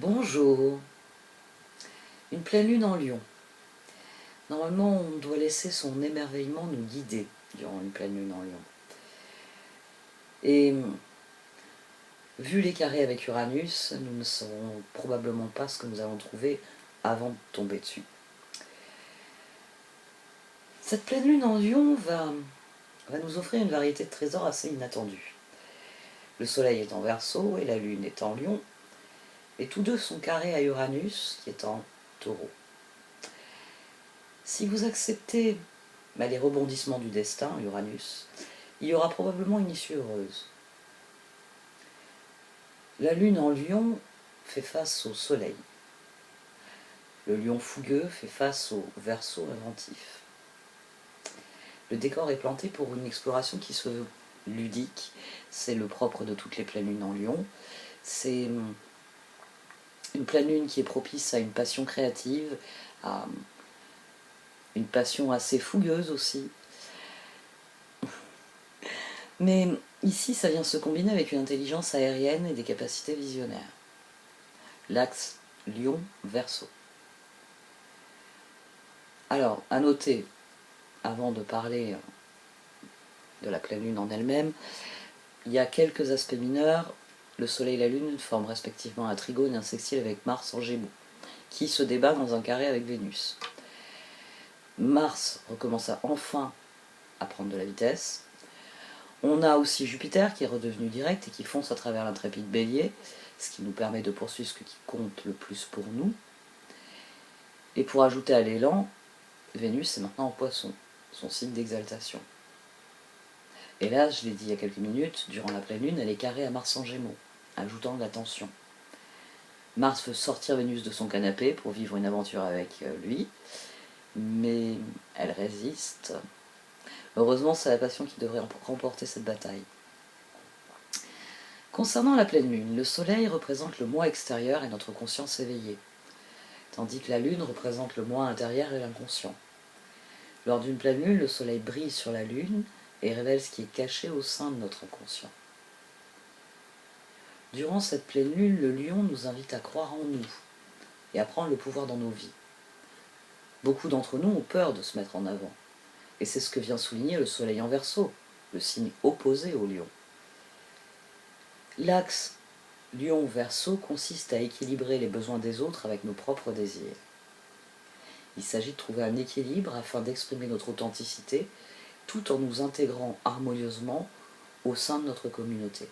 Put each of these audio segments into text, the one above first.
Bonjour. Une pleine lune en Lion. Normalement, on doit laisser son émerveillement nous guider durant une pleine lune en Lion. Et vu les carrés avec Uranus, nous ne saurons probablement pas ce que nous allons trouver avant de tomber dessus. Cette pleine lune en Lion va nous offrir une variété de trésors assez inattendus. Le soleil est en Verseau et la lune est en Lion, et tous deux sont carrés à Uranus qui est en Taureau. Si vous acceptez les rebondissements du destin, Uranus, il y aura probablement une issue heureuse. La lune en Lion fait face au soleil. Le lion fougueux fait face au Verseau inventif. Le décor est planté pour une exploration qui se veut ludique. C'est le propre de toutes les pleines lunes en Lion. C'est une pleine lune qui est propice à une passion créative, à une passion assez fougueuse aussi. Mais ici, ça vient se combiner avec une intelligence aérienne et des capacités visionnaires. L'axe Lion-Verseau. Alors, à noter, avant de parler de la pleine lune en elle-même, il y a quelques aspects mineurs. Le soleil et la lune forment respectivement un trigone et un sextile avec Mars en Gémeaux, qui se débat dans un carré avec Vénus. Mars recommence enfin à prendre de la vitesse. On a aussi Jupiter qui est redevenu direct et qui fonce à travers l'intrépide Bélier, ce qui nous permet de poursuivre ce qui compte le plus pour nous. Et pour ajouter à l'élan, Vénus est maintenant en Poisson, son signe d'exaltation. Et là, je l'ai dit il y a quelques minutes, durant la pleine lune, elle est carrée à Mars en Gémeaux, ajoutant de la tension. Mars veut sortir Vénus de son canapé pour vivre une aventure avec lui, mais elle résiste. Heureusement, c'est la passion qui devrait remporter cette bataille. Concernant la pleine lune, le soleil représente le moi extérieur et notre conscience éveillée, tandis que la lune représente le moi intérieur et l'inconscient. Lors d'une pleine lune, le soleil brille sur la lune et révèle ce qui est caché au sein de notre inconscient. Durant cette pleine lune, le lion nous invite à croire en nous et à prendre le pouvoir dans nos vies. Beaucoup d'entre nous ont peur de se mettre en avant, et c'est ce que vient souligner le soleil en Verseau, le signe opposé au lion. L'axe Lion-Verseau consiste à équilibrer les besoins des autres avec nos propres désirs. Il s'agit de trouver un équilibre afin d'exprimer notre authenticité tout en nous intégrant harmonieusement au sein de notre communauté.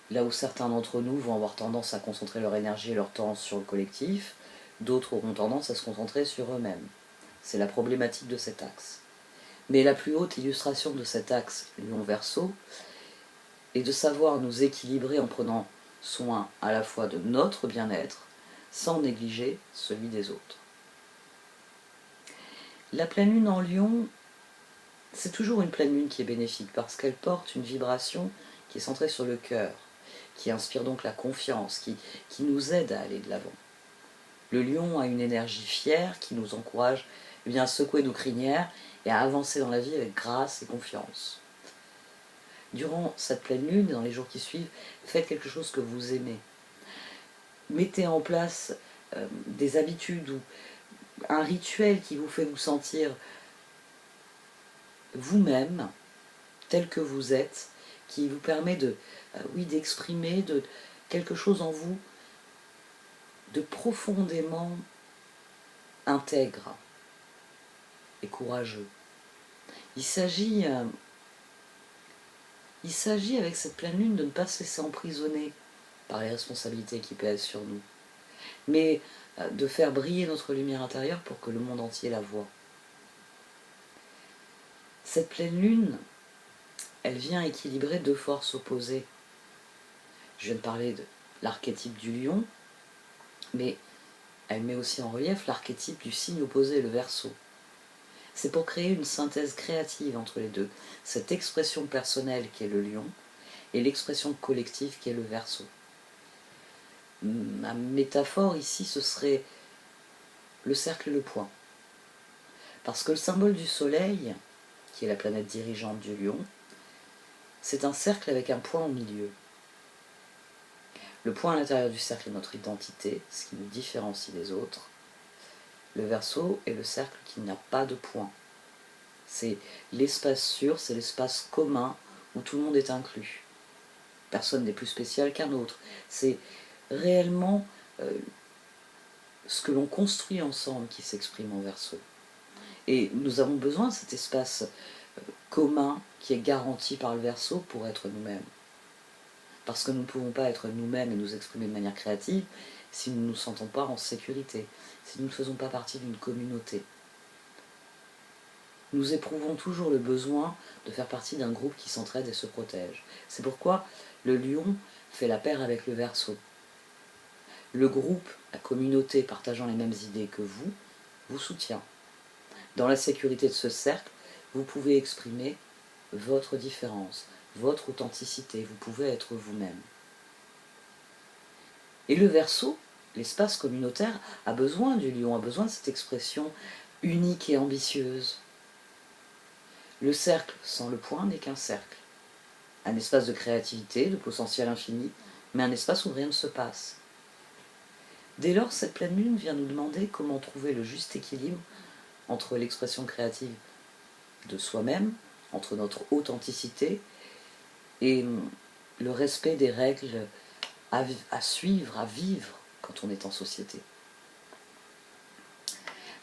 Là où certains d'entre nous vont avoir tendance à concentrer leur énergie et leur temps sur le collectif, d'autres auront tendance à se concentrer sur eux-mêmes. C'est la problématique de cet axe. Mais la plus haute illustration de cet axe Lion-Verseau est de savoir nous équilibrer en prenant soin à la fois de notre bien-être, sans négliger celui des autres. La pleine lune en Lion, c'est toujours une pleine lune qui est bénéfique parce qu'elle porte une vibration qui est centrée sur le cœur, qui inspire donc la confiance, qui nous aide à aller de l'avant. Le lion a une énergie fière qui nous encourage à secouer nos crinières et à avancer dans la vie avec grâce et confiance. Durant cette pleine lune et dans les jours qui suivent, faites quelque chose que vous aimez. Mettez en place des habitudes ou un rituel qui vous fait vous sentir vous-même, tel que vous êtes, qui vous permet d'exprimer quelque chose en vous de profondément intègre et courageux. Il s'agit avec cette pleine lune de ne pas se laisser emprisonner par les responsabilités qui pèsent sur nous, mais de faire briller notre lumière intérieure pour que le monde entier la voie. Cette pleine lune, elle vient équilibrer deux forces opposées. Je viens de parler de l'archétype du lion, mais elle met aussi en relief l'archétype du signe opposé, le Verseau. C'est pour créer une synthèse créative entre les deux, cette expression personnelle qui est le lion et l'expression collective qui est le Verseau. Ma métaphore ici, ce serait le cercle et le point. Parce que le symbole du soleil, qui est la planète dirigeante du lion, c'est un cercle avec un point au milieu. Le point à l'intérieur du cercle est notre identité, ce qui nous différencie des autres. Le Verseau est le cercle qui n'a pas de point. C'est l'espace sûr, c'est l'espace commun où tout le monde est inclus. Personne n'est plus spécial qu'un autre. C'est réellement ce que l'on construit ensemble qui s'exprime en Verseau. Et nous avons besoin de cet espace commun qui est garanti par le Verseau pour être nous-mêmes. Parce que nous ne pouvons pas être nous-mêmes et nous exprimer de manière créative si nous ne nous sentons pas en sécurité, si nous ne faisons pas partie d'une communauté. Nous éprouvons toujours le besoin de faire partie d'un groupe qui s'entraide et se protège. C'est pourquoi le lion fait la paire avec le Verseau. Le groupe, la communauté partageant les mêmes idées que vous soutient. Dans la sécurité de ce cercle, vous pouvez exprimer votre différence, votre authenticité, vous pouvez être vous-même. Et le Verseau, l'espace communautaire, a besoin du lion, a besoin de cette expression unique et ambitieuse. Le cercle sans le point n'est qu'un cercle. Un espace de créativité, de potentiel infini, mais un espace où rien ne se passe. Dès lors, cette pleine lune vient nous demander comment trouver le juste équilibre entre l'expression créative de soi-même, entre notre authenticité et le respect des règles à suivre, à vivre quand on est en société.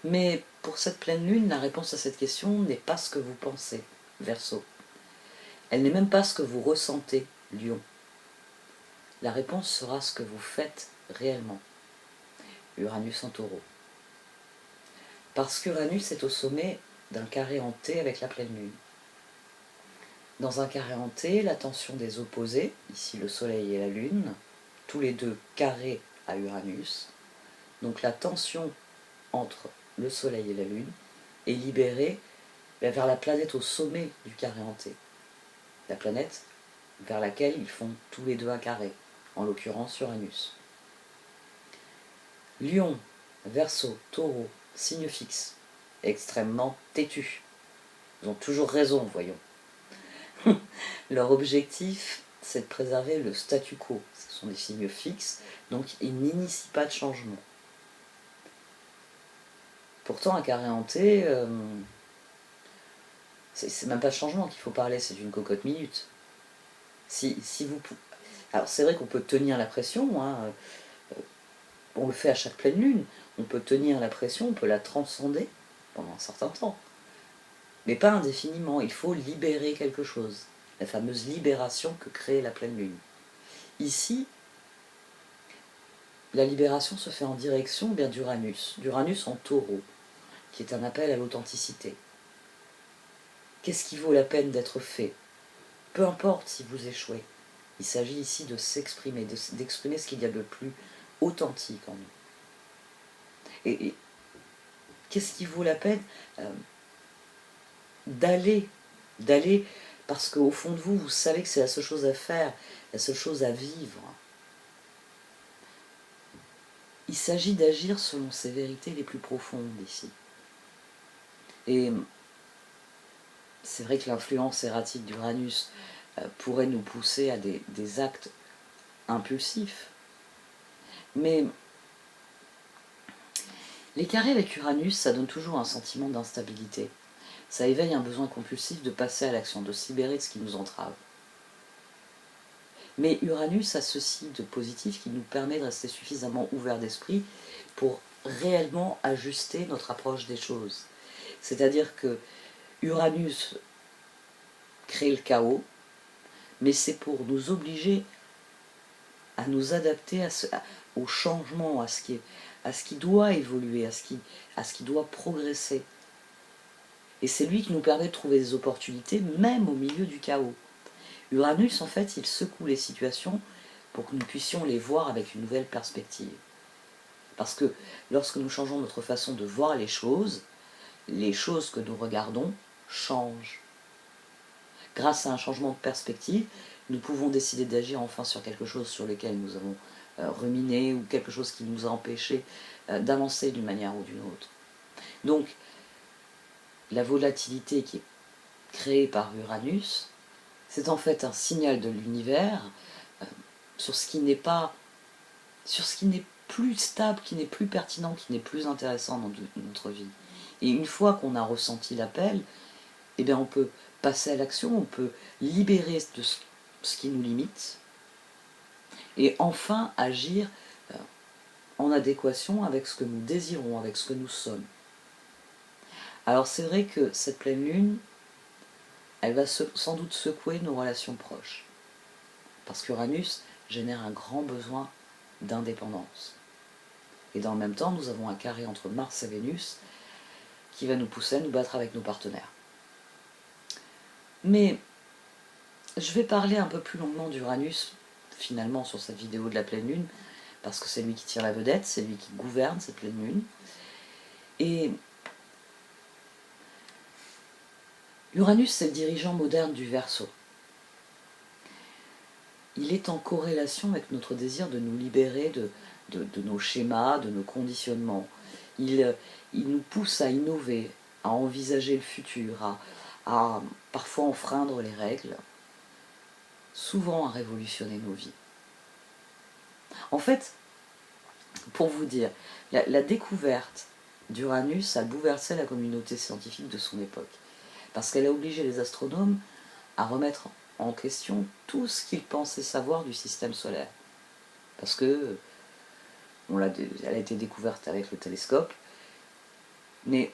Mais pour cette pleine lune, la réponse à cette question n'est pas ce que vous pensez, Verseau. Elle n'est même pas ce que vous ressentez, Lion. La réponse sera ce que vous faites réellement, Uranus en Taureau. Parce qu'Uranus est au sommet d'un carré en T avec la pleine lune. Dans un carré en T, la tension des opposés, ici le Soleil et la Lune, tous les deux carrés à Uranus, donc la tension entre le Soleil et la Lune est libérée vers la planète au sommet du carré en T. La planète vers laquelle ils font tous les deux un carré, en l'occurrence Uranus. Lion, Verseau, Taureau, signe fixe, extrêmement têtus. Ils ont toujours raison, voyons. Leur objectif, c'est de préserver le statu quo. Ce sont des signes fixes, donc ils n'initient pas de changement. Pourtant, un carré en T, c'est même pas de changement qu'il faut parler, c'est d'une cocotte minute. Si vous... Alors c'est vrai qu'on peut tenir la pression, hein, on le fait à chaque pleine lune, on peut tenir la pression, on peut la transcender pendant un certain temps. Mais pas indéfiniment, il faut libérer quelque chose. La fameuse libération que crée la pleine lune. Ici, la libération se fait en direction bien d'Uranus en Taureau, qui est un appel à l'authenticité. Qu'est-ce qui vaut la peine d'être fait? Peu importe si vous échouez. Il s'agit ici de s'exprimer, d'exprimer ce qu'il y a de plus authentique en nous. Et qu'est-ce qui vaut la peine d'aller parce qu'au fond de vous, vous savez que c'est la seule chose à faire, la seule chose à vivre. Il s'agit d'agir selon ses vérités les plus profondes ici. Et c'est vrai que l'influence erratique d'Uranus pourrait nous pousser à des actes impulsifs. Mais les carrés avec Uranus, ça donne toujours un sentiment d'instabilité. Ça éveille un besoin compulsif de passer à l'action, de se libérer de ce qui nous entrave. Mais Uranus a ceci de positif qui nous permet de rester suffisamment ouvert d'esprit pour réellement ajuster notre approche des choses. C'est-à-dire que Uranus crée le chaos, mais c'est pour nous obliger à nous adapter au changement, à ce qui doit évoluer, à ce qui doit progresser. Et c'est lui qui nous permet de trouver des opportunités, même au milieu du chaos. Uranus, en fait, il secoue les situations pour que nous puissions les voir avec une nouvelle perspective. Parce que lorsque nous changeons notre façon de voir les choses que nous regardons changent. Grâce à un changement de perspective, nous pouvons décider d'agir enfin sur quelque chose sur lequel nous avons ruminé ou quelque chose qui nous a empêché d'avancer d'une manière ou d'une autre. Donc, la volatilité qui est créée par Uranus, c'est en fait un signal de l'univers sur ce qui n'est pas sur ce qui n'est plus stable, qui n'est plus pertinent, qui n'est plus intéressant dans notre vie. Et une fois qu'on a ressenti l'appel, eh bien on peut passer à l'action, on peut libérer de ce qui nous limite, et enfin agir en adéquation avec ce que nous désirons, avec ce que nous sommes. Alors c'est vrai que cette pleine lune, elle va sans doute secouer nos relations proches, parce qu'Uranus génère un grand besoin d'indépendance. Et dans le même temps, nous avons un carré entre Mars et Vénus qui va nous pousser à nous battre avec nos partenaires. Mais je vais parler un peu plus longuement d'Uranus, finalement, sur cette vidéo de la pleine lune, parce que c'est lui qui tire la vedette, c'est lui qui gouverne cette pleine lune. Et Uranus, c'est le dirigeant moderne du Verseau. Il est en corrélation avec notre désir de nous libérer de nos schémas, de nos conditionnements. Il nous pousse à innover, à envisager le futur, à parfois enfreindre les règles, souvent à révolutionner nos vies. En fait, pour vous dire, la découverte d'Uranus a bouleversé la communauté scientifique de son époque, parce qu'elle a obligé les astronomes à remettre en question tout ce qu'ils pensaient savoir du système solaire. Parce que elle a été découverte avec le télescope, mais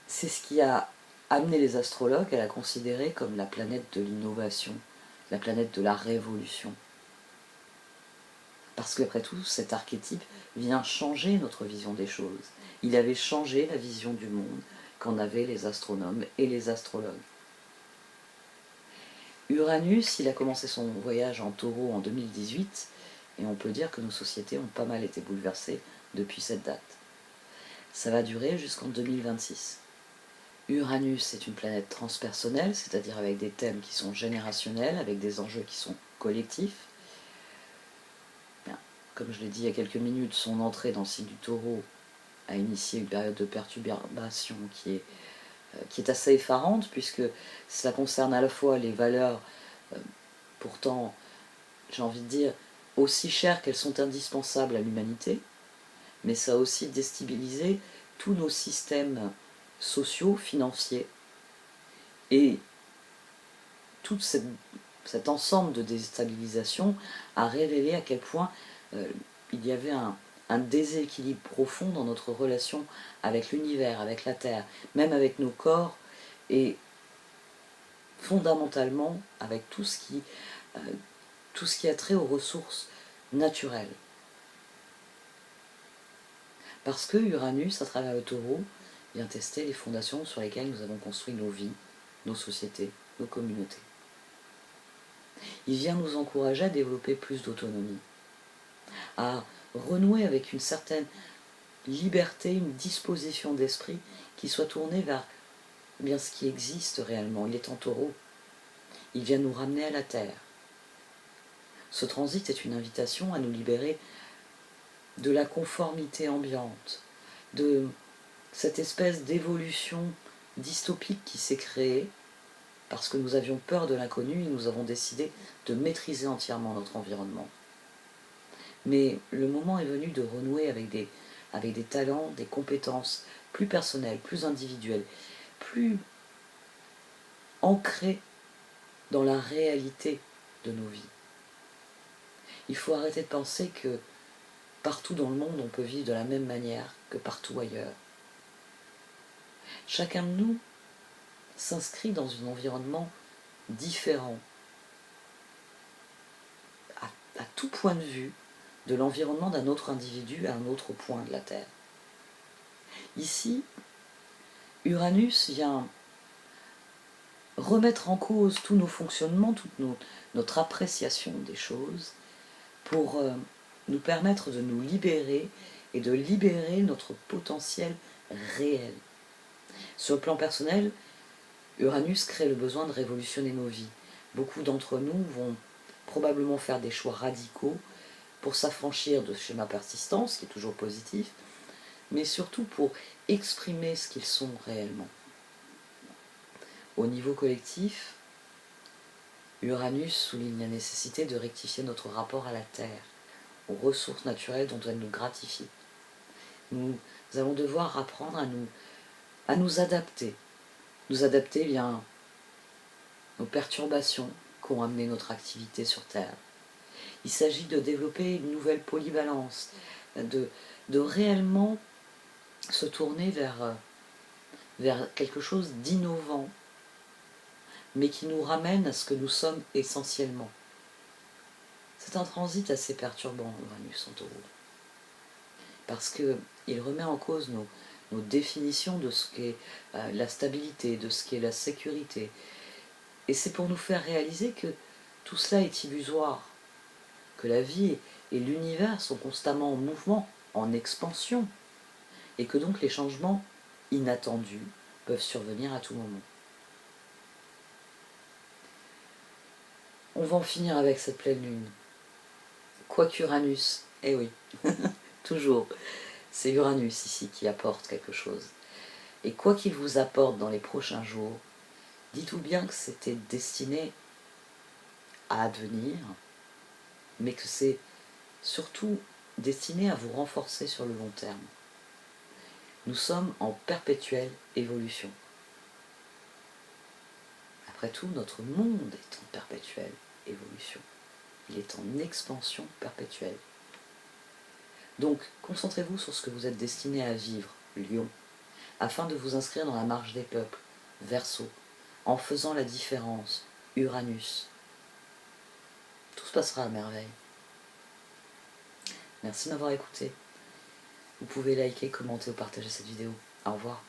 c'est ce qui a amené les astrologues à la considérer comme la planète de l'innovation, la planète de la révolution. Parce qu'après tout, cet archétype vient changer notre vision des choses. Il avait changé la vision du monde qu'en avaient les astronomes et les astrologues. Uranus, il a commencé son voyage en Taureau en 2018, et on peut dire que nos sociétés ont pas mal été bouleversées depuis cette date. Ça va durer jusqu'en 2026. Uranus est une planète transpersonnelle, c'est-à-dire avec des thèmes qui sont générationnels, avec des enjeux qui sont collectifs. Bien, comme je l'ai dit il y a quelques minutes, son entrée dans le signe du Taureau a initié une période de perturbation qui est assez effarante, puisque ça concerne à la fois les valeurs, pourtant, j'ai envie de dire, aussi chères qu'elles sont indispensables à l'humanité, mais ça a aussi déstabilisé tous nos systèmes sociaux, financiers, et tout cet ensemble de déstabilisation a révélé à quel point il y avait un déséquilibre profond dans notre relation avec l'univers, avec la Terre, même avec nos corps, et fondamentalement avec tout ce qui a trait aux ressources naturelles. Parce que Uranus, à travers le Taureau, vient tester les fondations sur lesquelles nous avons construit nos vies, nos sociétés, nos communautés. Il vient nous encourager à développer plus d'autonomie, à renouer avec une certaine liberté, une disposition d'esprit qui soit tournée vers bien ce qui existe réellement. Il est en Taureau. Il vient nous ramener à la Terre. Ce transit est une invitation à nous libérer de la conformité ambiante, de cette espèce d'évolution dystopique qui s'est créée parce que nous avions peur de l'inconnu et nous avons décidé de maîtriser entièrement notre environnement. Mais le moment est venu de renouer avec des talents, des compétences plus personnelles, plus individuelles, plus ancrées dans la réalité de nos vies. Il faut arrêter de penser que partout dans le monde on peut vivre de la même manière que partout ailleurs. Chacun de nous s'inscrit dans un environnement différent, à tout point de vue, de l'environnement d'un autre individu à un autre point de la Terre. Ici, Uranus vient remettre en cause tous nos fonctionnements, toute notre appréciation des choses, pour nous permettre de nous libérer et de libérer notre potentiel réel. Sur le plan personnel, Uranus crée le besoin de révolutionner nos vies. Beaucoup d'entre nous vont probablement faire des choix radicaux pour s'affranchir de schémas persistants, ce qui est toujours positif, mais surtout pour exprimer ce qu'ils sont réellement. Au niveau collectif, Uranus souligne la nécessité de rectifier notre rapport à la Terre, aux ressources naturelles dont elle nous gratifie. Nous allons devoir apprendre à nous adapter. Nous adapter bien aux perturbations qu'ont amené notre activité sur Terre. Il s'agit de développer une nouvelle polyvalence, de réellement se tourner vers quelque chose d'innovant, mais qui nous ramène à ce que nous sommes essentiellement. C'est un transit assez perturbant, Uranus en Taureau, parce qu'il remet en cause nos définitions de ce qu'est la stabilité, de ce qu'est la sécurité. Et c'est pour nous faire réaliser que tout cela est illusoire, que la vie et l'univers sont constamment en mouvement, en expansion, et que donc les changements inattendus peuvent survenir à tout moment. On va en finir avec cette pleine lune. Quoiqu'Uranus, eh oui, toujours, c'est Uranus ici qui apporte quelque chose. Et quoi qu'il vous apporte dans les prochains jours, dites-vous bien que c'était destiné à advenir, mais que c'est surtout destiné à vous renforcer sur le long terme. Nous sommes en perpétuelle évolution. Après tout, notre monde est en perpétuelle évolution. Il est en expansion perpétuelle. Donc, concentrez-vous sur ce que vous êtes destiné à vivre, Lion, afin de vous inscrire dans la marche des peuples, Verseau, en faisant la différence, Uranus. Tout se passera à merveille. Merci de m'avoir écouté. Vous pouvez liker, commenter ou partager cette vidéo. Au revoir.